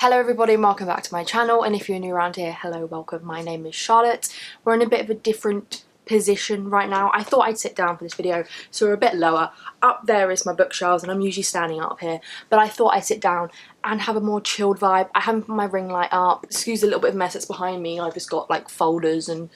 Hello everybody and welcome back to my channel, and if you're new around here, hello, welcome. My name is Charlotte. We're in a bit of a different position right now. I thought I'd sit down for this video, so we're a bit lower. Up there is my bookshelves and I'm usually standing up here, but I thought I'd sit down and have a more chilled vibe. I haven't put my ring light up. Excuse a little bit of mess that's behind me. I've just got like folders and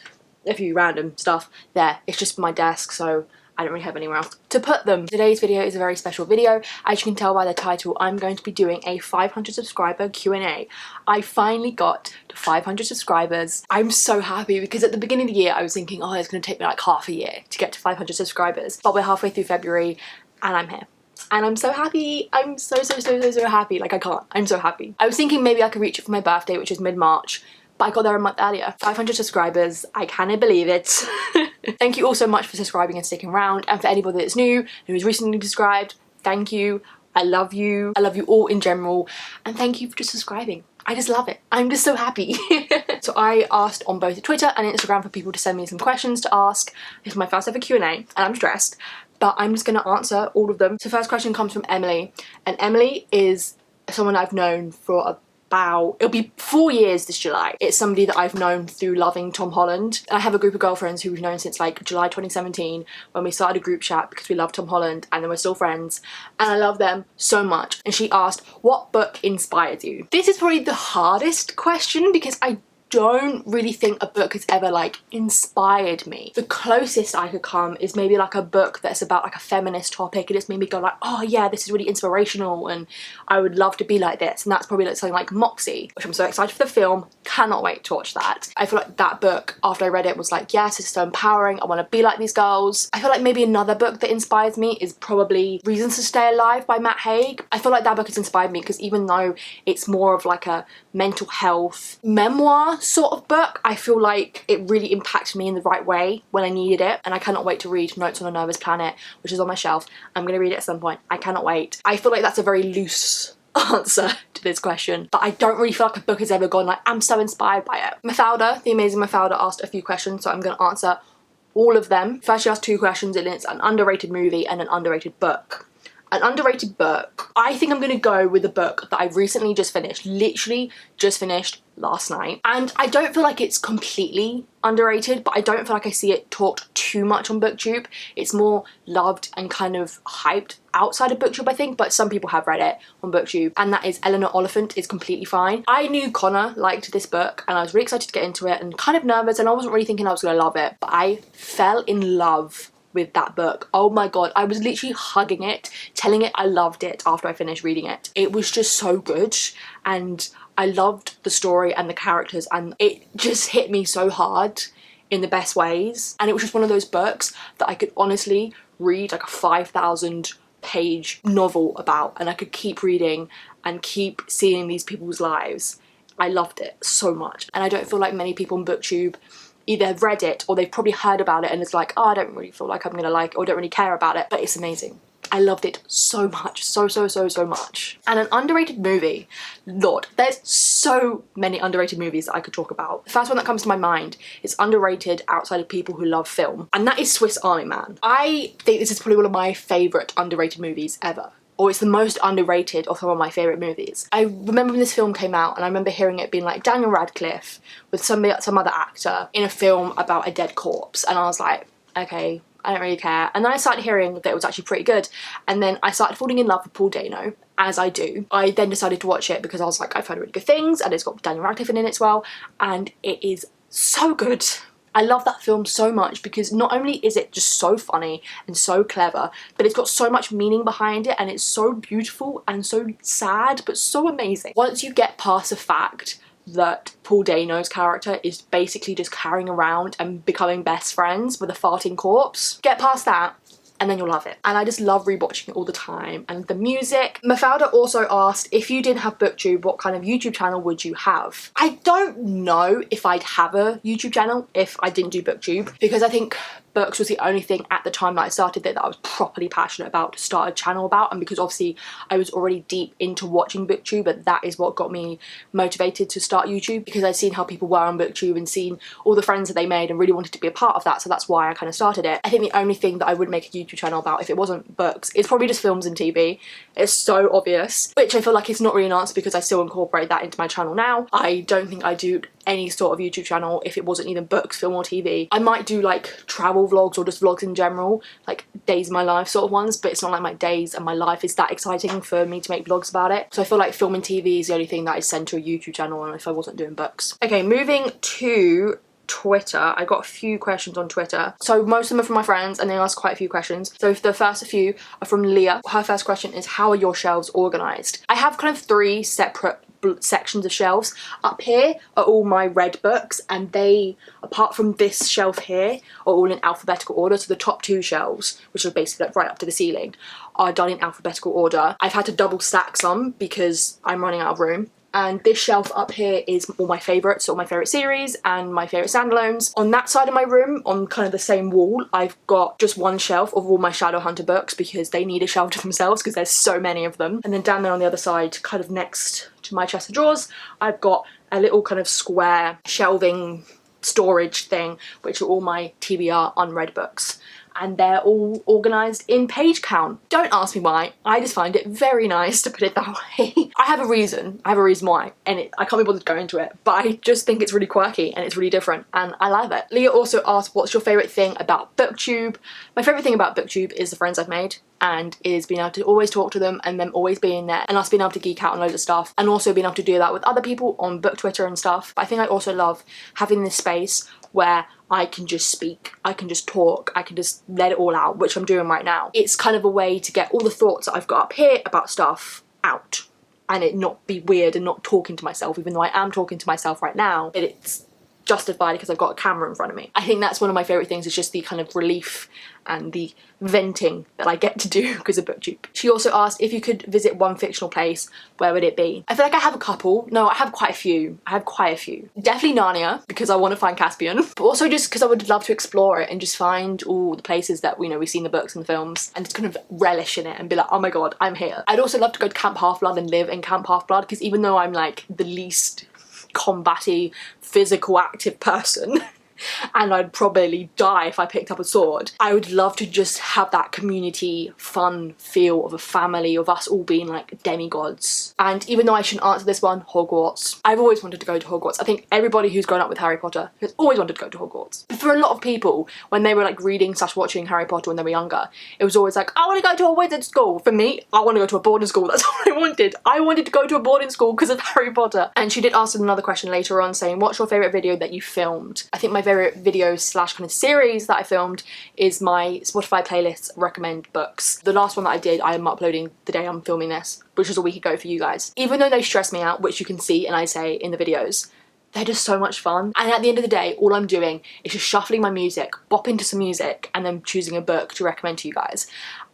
a few random stuff there. It's just my desk, so I don't really have anywhere else to put them. Today's video is a very special video. As you can tell by the title, I'm going to be doing a 500 subscriber Q&A. I finally got to 500 subscribers. I'm so happy because at the beginning of the year I was thinking, oh, it's going to take me like half a year to get to 500 subscribers. But we're halfway through February and I'm here. And I'm so happy. I'm so happy. Like I can't. I'm so happy. I was thinking maybe I could reach it for my birthday, which is mid-March. But I got there a month earlier. 500 subscribers. I cannot believe it. Thank you all so much for subscribing and sticking around. And for anybody that's new, who has recently subscribed, thank you. I love you. I love you all in general. And thank you for just subscribing. I just love it. I'm just so happy. So I asked on both Twitter and Instagram for people to send me some questions to ask. This is my first ever Q&A and I'm stressed, but I'm just going to answer all of them. So first question comes from Emily. And Emily is someone I've known for it'll be 4 years this July. It's somebody that I've known through loving Tom Holland. I have a group of girlfriends who we've known since like July 2017 when we started a group chat because we love Tom Holland, and then we're still friends and I love them so much. And she asked, what book inspired you? This is probably the hardest question because I don't really think a book has ever like inspired me. The closest I could come is maybe like a book that's about like a feminist topic and it's made me go like, oh yeah, this is really inspirational and I would love to be like this. And that's probably like something like Moxie, which I'm so excited for the film. Cannot wait to watch that. I feel like that book, after I read it, was like, yes, it's so empowering. I want to be like these girls. I feel like maybe another book that inspires me is probably Reasons to Stay Alive by Matt Haig. I feel like that book has inspired me because even though it's more of like a mental health memoir sort of book, I feel like it really impacted me in the right way when I needed it. And I cannot wait to read Notes on a Nervous Planet, which is on my shelf. I'm going to read it at some point. I cannot wait. I feel like that's a very loose answer to this question, but I don't really feel like a book has ever gone like, I'm so inspired by it. Mafalda, the amazing Mafalda, asked a few questions, so I'm going to answer all of them. First she asked 2 questions and it's an underrated movie and an underrated book. An underrated book. I think I'm going to go with a book that I recently just finished, literally just finished last night. And I don't feel like it's completely underrated, but I don't feel like I see it talked too much on BookTube. It's more loved and kind of hyped outside of BookTube, I think, but some people have read it on BookTube, and that is Eleanor Oliphant is Completely Fine. I knew Connor liked this book and I was really excited to get into it and kind of nervous, and I wasn't really thinking I was going to love it, but I fell in love with that book. Oh my god, I was literally hugging it, telling it I loved it after I finished reading it. It was just so good and I loved the story and the characters, and it just hit me so hard in the best ways. And it was just one of those books that I could honestly read like a 5,000 page novel about, and I could keep reading and keep seeing these people's lives. I loved it so much, and I don't feel like many people on BookTube either have read it or they've probably heard about it and it's like, oh, I don't really feel like I'm gonna like it or don't really care about it, but it's amazing. I loved it so much, so much. And an underrated movie, Lord, there's so many underrated movies that I could talk about. The first one that comes to my mind is underrated outside of people who love film, and that is Swiss Army Man. I think this is probably one of my favourite underrated movies ever. Or it's the most underrated of some of my favourite movies. I remember when this film came out and I remember hearing it being like Daniel Radcliffe with some other actor in a film about a dead corpse, and I was like, okay, I don't really care. And then I started hearing that it was actually pretty good, and then I started falling in love with Paul Dano, as I do. I then decided to watch it because I was like, I've heard really good things and it's got Daniel Radcliffe in it as well, and it is so good. I love that film so much because not only is it just so funny and so clever, but it's got so much meaning behind it and it's so beautiful and so sad, but so amazing. Once you get past the fact that Paul Dano's character is basically just carrying around and becoming best friends with a farting corpse, get past that and then you'll love it. And I just love rewatching it all the time. And the music. Mafalda also asked, if you didn't have BookTube, what kind of YouTube channel would you have? I don't know if I'd have a YouTube channel if I didn't do BookTube, because I think books was the only thing at the time that I started that I was properly passionate about to start a channel about, and because obviously I was already deep into watching booktube, but that is what got me motivated to start YouTube, because I'd seen how people were on booktube and seen all the friends that they made and really wanted to be a part of that, so that's why I kind of started it. I think the only thing that I would make a YouTube channel about if it wasn't books is probably just films and TV. It's so obvious, which I feel like it's not really an answer because I still incorporate that into my channel now. I don't think I do any sort of YouTube channel if it wasn't either books, film or TV. I might do like travel vlogs or just vlogs in general, like days of my life sort of ones, but it's not like my days and my life is that exciting for me to make vlogs about it. So I feel like film and TV is the only thing that I send to a YouTube channel on if I wasn't doing books. Okay, moving to Twitter. I got a few questions on Twitter. So most of them are from my friends and they asked quite a few questions. So the first few are from Leah. Her first question is, how are your shelves organized? I have kind of 3 separate sections of shelves. Up here are all my read books, and they, apart from this shelf here, are all in alphabetical order. So the top 2 shelves, which are basically like right up to the ceiling, are done in alphabetical order. I've had to double stack some because I'm running out of room. And this shelf up here is all my favourites, all my favourite series and my favourite standalones. On that side of my room, on kind of the same wall, I've got just one shelf of all my Shadowhunter books because they need a shelf to themselves because there's so many of them. And then down there on the other side, kind of next to my chest of drawers, I've got a little kind of square shelving storage thing, which are all my TBR unread books. And they're all organised in page count. Don't ask me why, I just find it very nice to put it that way. I have a reason why, and I can't be bothered to go into it, but I just think it's really quirky and it's really different and I love it. Leah also asked, what's your favourite thing about booktube? My favourite thing about booktube is the friends I've made, and is being able to always talk to them and them always being there, and us being able to geek out on loads of stuff, and also being able to do that with other people on book Twitter and stuff. But I think I also love having this space where I can just speak, I can just talk, I can just let it all out, which I'm doing right now. It's kind of a way to get all the thoughts that I've got up here about stuff out, and it not be weird and not talking to myself, even though I am talking to myself right now, but it's justified because I've got a camera in front of me. I think that's one of my favourite things, is just the kind of relief and the venting that I get to do because of booktube. She also asked, if you could visit one fictional place, where would it be? I feel like I have a couple. No, I have quite a few. Definitely Narnia, because I want to find Caspian, but also just because I would love to explore it and just find all the places that, you know, we've seen the books and the films and just kind of relish in it and be like, oh my god, I'm here. I'd also love to go to Camp Half-Blood and live in Camp Half-Blood, because even though I'm like the least combat-y, physical active person and I'd probably die if I picked up a sword, I would love to just have that community fun feel of a family, of us all being like demigods. And even though I shouldn't answer this one, Hogwarts. I've always wanted to go to Hogwarts. I think everybody who's grown up with Harry Potter has always wanted to go to Hogwarts. But for a lot of people, when they were like reading / watching Harry Potter when they were younger, it was always like, I want to go to a wizard school. For me, I want to go to a boarding school. That's what I wanted. I wanted to go to a boarding school because of Harry Potter. And she did ask another question later on saying, what's your favourite video that you filmed? I think my favourite video / kind of series that I filmed is my Spotify playlist recommend books. The last one that I did, I am uploading the day I'm filming this, which was a week ago for you guys. Even though they stress me out, which you can see and I say in the videos, they're just so much fun. And at the end of the day, all I'm doing is just shuffling my music, bopping to some music, and then choosing a book to recommend to you guys.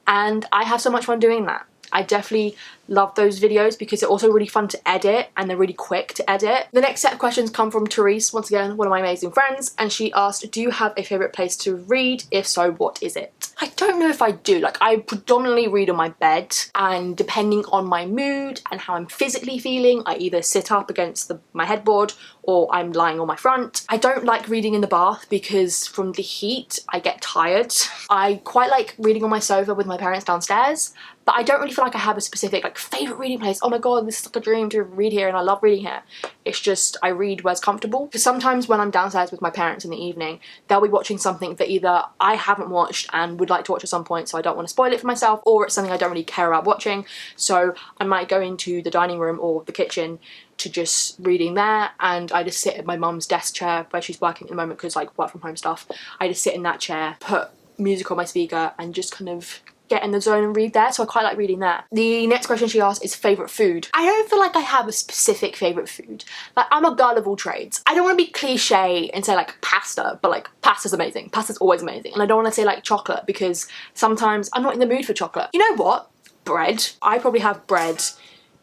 And I have so much fun doing that. I definitely love those videos because they're also really fun to edit and they're really quick to edit. The next set of questions come from Therese, once again, one of my amazing friends, and she asked, do you have a favourite place to read? If so, what is it? I don't know if I do. Like, I predominantly read on my bed, and depending on my mood and how I'm physically feeling, I either sit up against my headboard or I'm lying on my front. I don't like reading in the bath because from the heat, I get tired. I quite like reading on my sofa with my parents downstairs, but I don't really feel like I have a specific like favourite reading place. Oh my god, this is like a dream to read here and I love reading here. It's just I read where's comfortable. Because sometimes when I'm downstairs with my parents in the evening, they'll be watching something that either I haven't watched and would like to watch at some point, so I don't want to spoil it for myself, or it's something I don't really care about watching. So I might go into the dining room or the kitchen to just reading there, and I just sit at my mum's desk chair where she's working at the moment because like work from home stuff. I just sit in that chair, put music on my speaker and just kind of get in the zone and read there, so I quite like reading there. The next question she asked is favourite food. I don't feel like I have a specific favourite food. Like, I'm a girl of all trades. I don't want to be cliche and say like pasta, but like pasta's amazing. Pasta's always amazing. And I don't want to say like chocolate because sometimes I'm not in the mood for chocolate. You know what? Bread. I probably have bread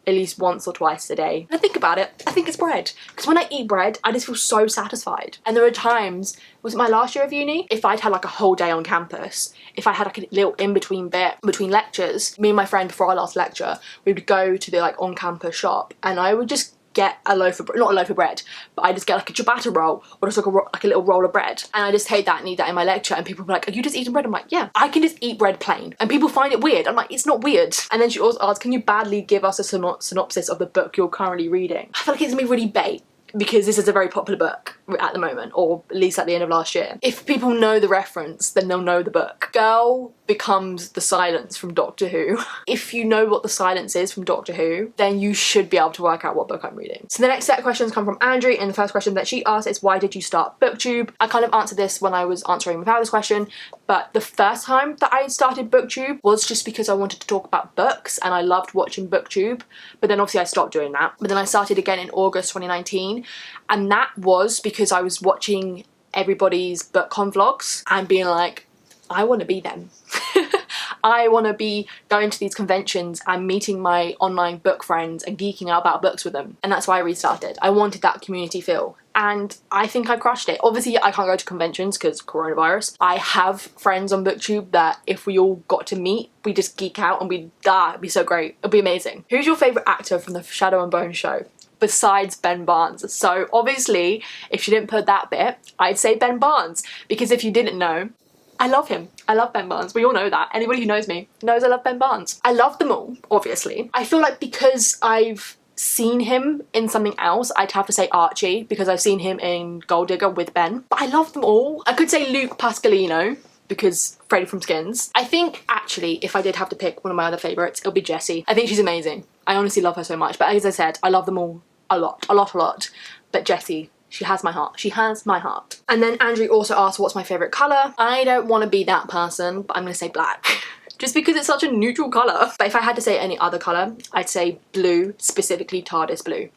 at least once or twice a day. And I think about it, I think it's bread. Because when I eat bread, I just feel so satisfied. And there are times, was it my last year of uni? If I'd had like a whole day on campus, if I had like a little in-between bit between lectures, me and my friend before our last lecture, we would go to the like on-campus shop and I would just get a loaf of, not a loaf of bread, but I just get like a ciabatta roll or just like a little roll of bread, and I just take that and eat that in my lecture, and people be like, are you just eating bread? I'm like, yeah, I can just eat bread plain, and people find it weird. I'm like, it's not weird. And then she also asked, can you badly give us a synopsis of the book you're currently reading? I feel like it's gonna be really bait, because this is a very popular book at the moment, or at least at the end of last year. If people know the reference, then they'll know the book. Girl becomes the silence from Doctor Who. If you know what the silence is from Doctor Who, then you should be able to work out what book I'm reading. So the next set of questions come from Andrew, and the first question that she asked is, why did you start BookTube? I kind of answered this when I was answering without this question, but the first time that I started BookTube was just because I wanted to talk about books and I loved watching BookTube, but then obviously I stopped doing that. But then I started again in August 2019, and that was because I was watching everybody's BookCon vlogs and being like, I want to be them. I want to be going to these conventions and meeting my online book friends and geeking out about books with them. And that's why I restarted. I wanted that community feel. And I think I crushed it. Obviously, I can't go to conventions because coronavirus. I have friends on BookTube that if we all got to meet, we just geek out and it'd be so great. It'd be amazing. Who's your favourite actor from the Shadow and Bone show? Besides Ben Barnes. So obviously, if she didn't put that bit, I'd say Ben Barnes. Because if you didn't know, I love him. I love Ben Barnes. We all know that. Anybody who knows me knows I love Ben Barnes. I love them all, obviously. I feel like because I've seen him in something else, I'd have to say Archie, because I've seen him in Gold Digger with Ben. But I love them all. I could say Luke Pasqualino, because Freddie from Skins. I think, actually, if I did have to pick one of my other favourites, it'll be Jessie. I think she's amazing. I honestly love her so much. But as I said, I love them all a lot. But Jessie, she has my heart. She has my heart. And then Andrew also asked, what's my favourite colour? I don't want to be that person, but I'm going to say black. Just because it's such a neutral colour. But if I had to say any other colour, I'd say blue, specifically TARDIS blue.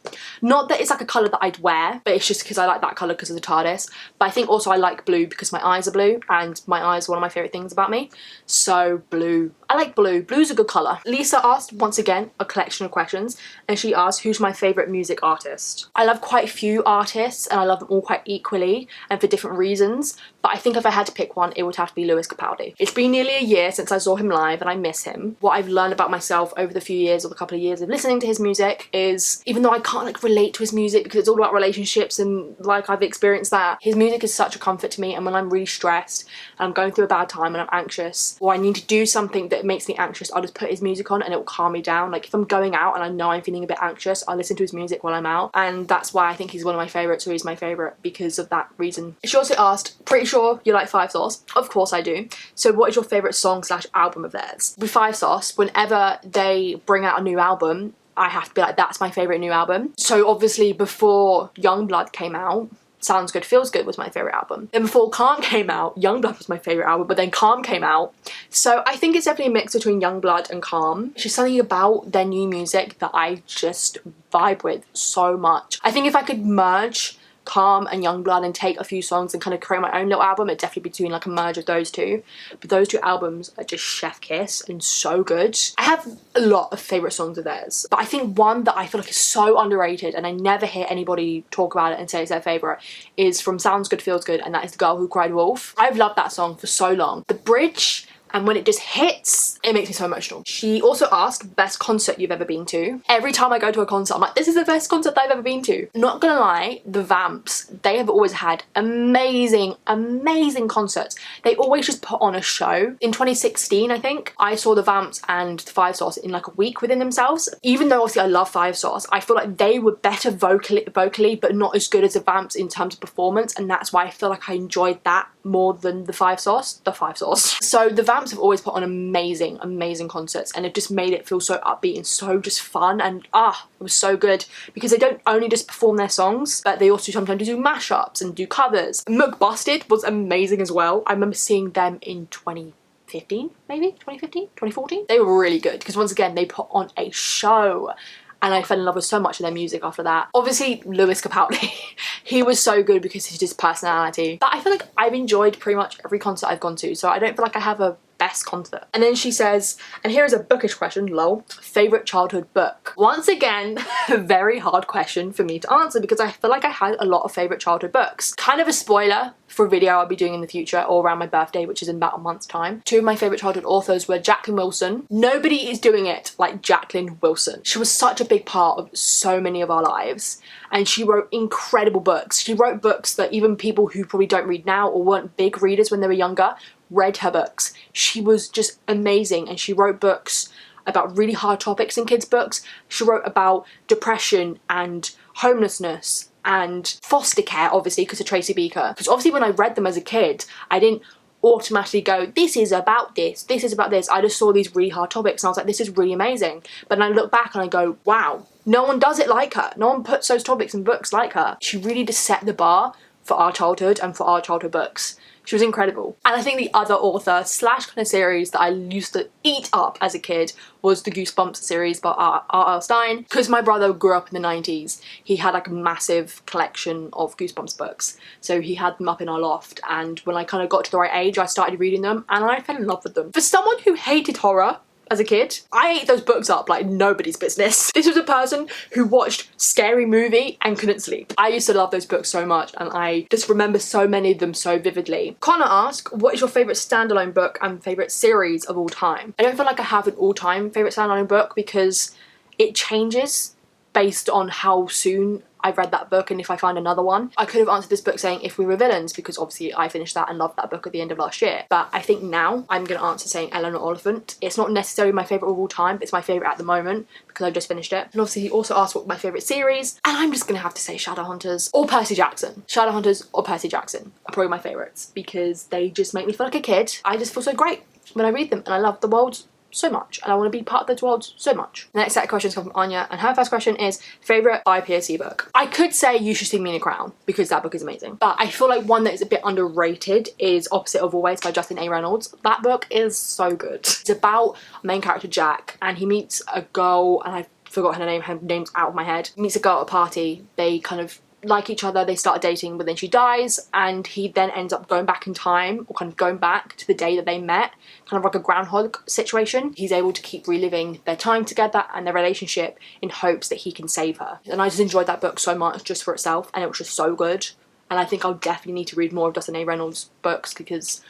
Not that it's like a colour that I'd wear, but it's just because I like that colour because of the TARDIS. But I think also I like blue because my eyes are blue, and my eyes are one of my favourite things about me. So blue. I like blue. Blue's a good colour. Lisa asked, once again, a collection of questions, and she asked, who's my favourite music artist? I love quite a few artists, and I love them all quite equally, and for different reasons. But I think if I had to pick one, it would have to be Lewis Capaldi. It's been nearly a year since I saw him live, and I miss him. What I've learned about myself over the few years, or the couple of years of listening to his music, is even though I can't like relate to his music because it's all about relationships and like I've experienced that, his music is such a comfort to me. And when I'm really stressed and I'm going through a bad time and I'm anxious, or I need to do something that makes me anxious, I'll just put his music on and it will calm me down. Like if I'm going out and I know I'm feeling a bit anxious, I'll listen to his music while I'm out, and that's why I think he's one of my favourites, or he's my favourite because of that reason. She also asked, pretty sure you like Five Sauce? Of course I do. So what is your favourite song / album of theirs? With Five Sauce, whenever they bring out a new album, I have to be like, that's my favourite new album. So obviously before Youngblood came out, Sounds Good Feels Good was my favourite album. Then before Calm came out, Youngblood was my favourite album, but then Calm came out. So I think it's definitely a mix between Youngblood and Calm. It's just something about their new music that I just vibe with so much. I think if I could merge Calm and Youngblood and take a few songs and kind of create my own little album, it'd definitely be doing like a merge of those two. But those two albums are just chef kiss and so good. I have a lot of favourite songs of theirs, but I think one that I feel like is so underrated and I never hear anybody talk about it and say it's their favourite is from Sounds Good Feels Good, and that is The Girl Who Cried Wolf. I've loved that song for so long. The bridge, and when it just hits, it makes me so emotional. She also asked, best concert you've ever been to? Every time I go to a concert, I'm like, this is the best concert that I've ever been to. Not gonna lie, the Vamps, they have always had amazing, amazing concerts. They always just put on a show. In 2016, I think, I saw the Vamps and the Five Sauce in like a week within themselves. Even though obviously I love Five Sauce, I feel like they were better vocally, but not as good as the Vamps in terms of performance, and that's why I feel like I enjoyed that more than the Five Sauce. So the Vamps have always put on amazing, amazing concerts, and it just made it feel so upbeat and so just fun, and it was so good because they don't only just perform their songs, but they also sometimes do mashups and do covers. McBusted was amazing as well. I remember seeing them in 2015, maybe 2015, 2014. They were really good because once again they put on a show. And I fell in love with so much of their music after that. Obviously, Lewis Capaldi, he was so good because of his personality. But I feel like I've enjoyed pretty much every concert I've gone to, so I don't feel like I have a best concert. And then she says, and here is a bookish question, lol, favourite childhood book. Once again, a very hard question for me to answer because I feel like I had a lot of favourite childhood books. Kind of a spoiler for a video I'll be doing in the future or around my birthday, which is in about a month's time. Two of my favourite childhood authors were Jacqueline Wilson. Nobody is doing it like Jacqueline Wilson. She was such a big part of so many of our lives, and she wrote incredible books. She wrote books that even people who probably don't read now or weren't big readers when they were younger read her books. She was just amazing, and she wrote books about really hard topics in kids' books. She wrote about depression and homelessness and foster care, obviously, because of Tracy Beaker. Because obviously when I read them as a kid, I didn't automatically go, this is about this, this is about this. I just saw these really hard topics and I was like, this is really amazing. But then I look back and I go, wow, no one does it like her. No one puts those topics in books like her. She really just set the bar for our childhood and for our childhood books. She was incredible. And I think the other author slash kind of series that I used to eat up as a kid was the Goosebumps series by R.L. Stein. Because my brother grew up in the 90s, he had like a massive collection of Goosebumps books. So he had them up in our loft, and when I kind of got to the right age, I started reading them and I fell in love with them. For someone who hated horror as a kid, I ate those books up like nobody's business. This was a person who watched Scary Movie and couldn't sleep. I used to love those books so much, and I just remember so many of them so vividly. Connor asked, what is your favourite standalone book and favourite series of all time? I don't feel like I have an all-time favourite standalone book because it changes based on how soon I've read that book and if I find another one. I could have answered this book saying If We Were Villains, because obviously I finished that and loved that book at the end of last year. But I think now I'm going to answer saying Eleanor Oliphant. It's not necessarily my favourite of all time, but it's my favourite at the moment because I've just finished it. And obviously he also asked what my favourite series, and I'm just going to have to say Shadowhunters or Percy Jackson. Shadowhunters or Percy Jackson are probably my favourites because they just make me feel like a kid. I just feel so great when I read them, and I love the world so much, and I want to be part of those worlds so much. The next set of questions come from Anya, and her first question is favourite IPSC book. I could say You Should See Me in a Crown because that book is amazing, but I feel like one that is a bit underrated is Opposite of Always by Justin A. Reynolds. That book is so good. It's about main character Jack, and he meets a girl, and I forgot her name's out of my head. He meets a girl at a party, they kind of like each other, they start dating, but then she dies, and he then ends up going back in time, or kind of going back to the day that they met, kind of like a groundhog situation. He's able to keep reliving their time together and their relationship in hopes that he can save her. And I just enjoyed that book so much just for itself, and it was just so good. And I think I'll definitely need to read more of Justin A. Reynolds' books because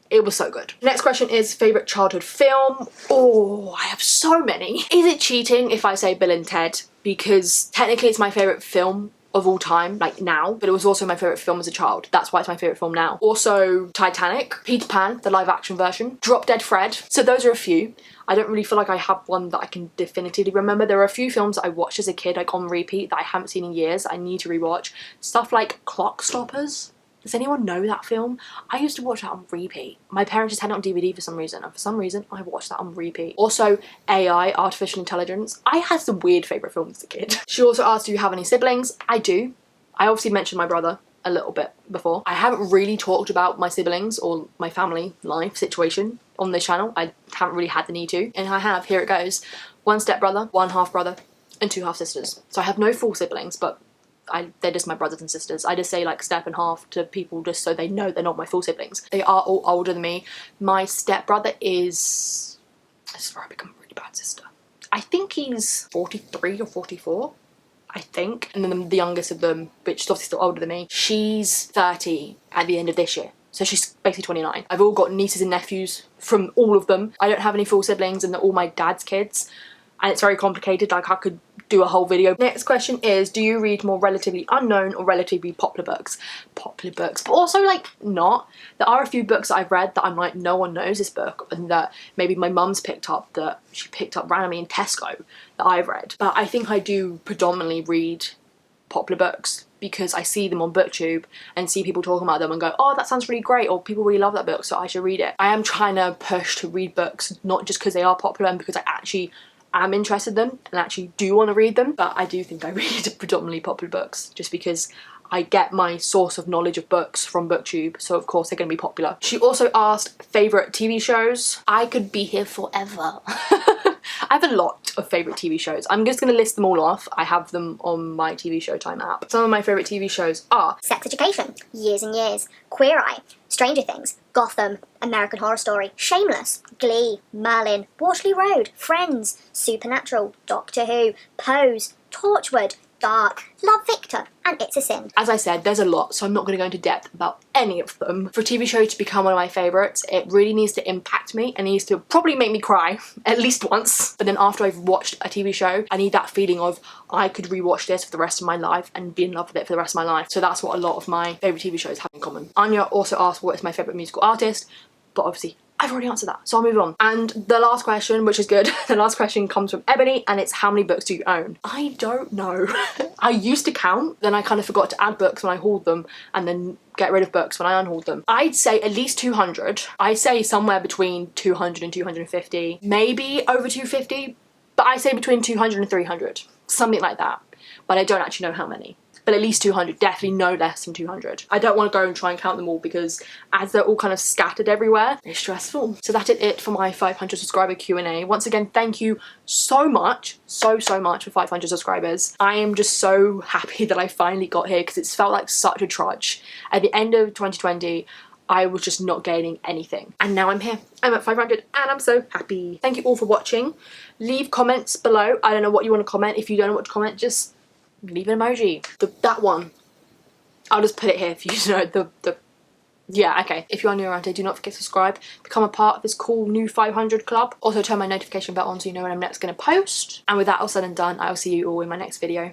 it was so good. Next question is favourite childhood film. Oh, I have so many. Is it cheating if I say Bill and Ted? Because technically it's my favourite film of all time, like now, but it was also my favourite film as a child. That's why it's my favourite film now. Also Titanic, Peter Pan, the live action version, Drop Dead Fred. So those are a few. I don't really feel like I have one that I can definitively remember. There are a few films that I watched as a kid, like on repeat, that I haven't seen in years. I need to rewatch. Stuff like Clock Stoppers. Does anyone know that film? I used to watch that on repeat. My parents just had it on DVD for some reason, and for some reason I watched that on repeat. Also AI, Artificial Intelligence. I had some weird favourite films as a kid. She also asked, do you have any siblings? I do. I obviously mentioned my brother a little bit before. I haven't really talked about my siblings or my family life situation on this channel. I haven't really had the need to. And I have, here it goes, one stepbrother, one half brother, and two half sisters. So I have no full siblings, but they're just my brothers and sisters. I just say like step and half to people just so they know they're not my full siblings. They are all older than me. My stepbrother is, this is where I become a really bad sister. I think he's 43 or 44, I think. And then the youngest of them, which is obviously still older than me, she's 30 at the end of this year. So she's basically 29. I've all got nieces and nephews from all of them. I don't have any full siblings, and they're all my dad's kids. And it's very complicated, like I could do a whole video. Next question is, do you read more relatively unknown or relatively popular books? Popular books, but also like not. There are a few books that I've read that I'm like, no one knows this book, and that maybe my mum's picked up, that she picked up randomly in Tesco that I've read. But I think I do predominantly read popular books because I see them on BookTube and see people talking about them and go, oh, that sounds really great, or people really love that book, so I should read it. I am trying to push to read books, not just because they are popular and because I actually am interested in them and actually do want to read them, but I do think I read predominantly popular books just because I get my source of knowledge of books from BookTube, so of course they're going to be popular. She also asked favourite TV shows. I could be here forever. I have a lot of favourite TV shows. I'm just going to list them all off. I have them on my TV Showtime app. Some of my favourite TV shows are Sex Education, Years and Years, Queer Eye, Stranger Things, Gotham, American Horror Story, Shameless, Glee, Merlin, Waterloo Road, Friends, Supernatural, Doctor Who, Pose, Torchwood, Dark, Love Victor, and It's a Sin. As I said, there's a lot, so I'm not going to go into depth about any of them. For a TV show to become one of my favourites, it really needs to impact me and needs to probably make me cry at least once. But then after I've watched a TV show, I need that feeling of I could rewatch this for the rest of my life and be in love with it for the rest of my life. So that's what a lot of my favourite TV shows have in common. Anya also asked what is my favourite musical artist, but obviously I've already answered that, so I'll move on. And the last question, which is good, the last question comes from Ebony, and it's how many books do you own? I don't know. I used to count, then I kind of forgot to add books when I hauled them, and then get rid of books when I unhauled them. I'd say at least 200. I'd say somewhere between 200 and 250, maybe over 250, but I say between 200 and 300, something like that. But I don't actually know how many. But at least 200, definitely no less than 200. I don't want to go and try and count them all because as they're all kind of scattered everywhere, it's stressful. So that is it for my 500 subscriber Q&A. Once again, thank you so much, so much for 500 subscribers. I am just so happy that I finally got here because it's felt like such a trudge. At the end of 2020, I was just not gaining anything. And now I'm here. I'm at 500 and I'm so happy. Thank you all for watching. Leave comments below. I don't know what you want to comment. If you don't know what to comment, just leave an emoji. That one. I'll just put it here for you to know yeah, okay. If you are new around here, do not forget to subscribe. Become a part of this cool new 500 club. Also turn my notification bell on so you know when I'm next going to post. And with that all said and done, I will see you all in my next video.